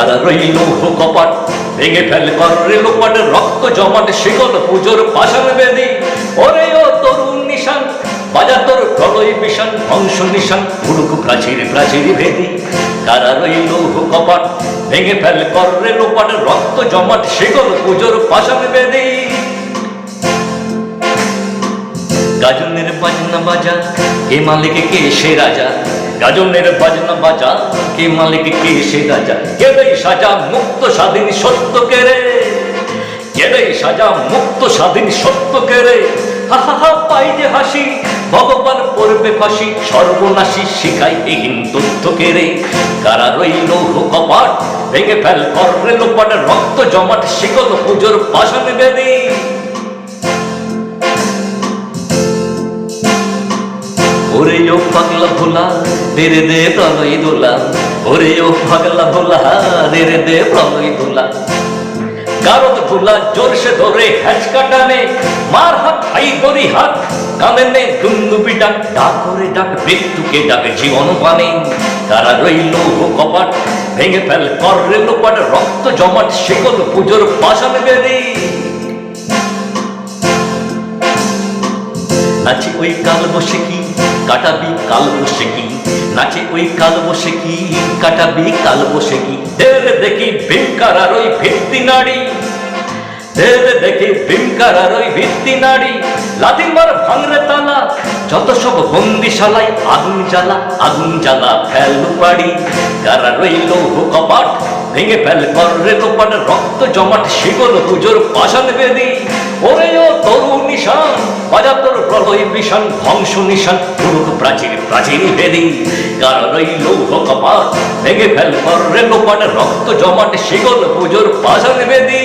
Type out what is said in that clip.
কারা রইল কপাট ভেঙে ফেল কর রেলোপাট রক্ত জমাট শিকল পুজোর পাশান বেদি ওরে ও তরুণ নিশান বাজা তোর প্রলয় বিশান ধ্বংস নিশান উড়ুক প্রাচীর প্রাচীর ভেদি কারা রইল কপাট ভেঙে ফেল কর রেলোপাট রক্ত জমাট শিকল পুজোর পাশান বেদি গাজনের বাজনা বাজা কে মালিক কে সে রাজা গাজনের বাজনা বাজা কে মালিক কে সে রাজা কেদেই সাজা মুক্ত স্বাধীন সত্য কেরে কেদেই সাজা মুক্ত স্বাধীন সত্য কেরে হা হা হা পাই যে হাসি ভগবান পড়বে ফাঁসি সর্বনাশী শিখাই এহীন তথ্য কেরে কারা রইল কপাট ভেঙে ফেল কর রেলোপাট রক্ত জমাট শিকল পুজোর পাশান বেদি ওরে ও পাগলা ভোলা দে রে দে প্রলয় দোলা ওরে ও পাগলা ভোলা দে রে দে প্রলয় দোলা গারদ ভোলা জোরসে ধরে হ্যাচকা টানে মার হাত হাই দড়ি হাত কানে নে দুন্দুবি ডাক ডাক করে ডাক মৃত্যুকে ডাক জীবন পানে তারা রইল কপাট ভেঙে ফেল কর রেলোপাট রক্ত জমাট শিকল পুজোর পাশান বেদি নাচে ওই কাল বসে কি কাটাবি কাল বসে কি নাচে ওই কাল বসে কি কাটাবি কাল বসে কি দেরে দেখি ভীমকার আর ওই ভিত্তি নাড়ি দেরে দেখি ভীমকার আর ওই ভিত্তি নাড়ি লাদিমার ভাঙরে তালা যত সব বন্দিশালাই আগুন জ্বালা ফেল পাড়ি কারা রইল কপাট ভেঙে ফেল কর রেলোপাট রক্ত জমাট শিকল পুজোর পাশান বেদি ওরে ও তরুণ নিশান বাজা তোর প্রলয় বিশান ধ্বংস নিশান উড়ুক প্রাচীর প্রাচীর বেদি কারা রইল কপাট ভেঙে ফেল কর রেলোপাট রক্ত জমাট শিকল পুজোর পাশান বেদি।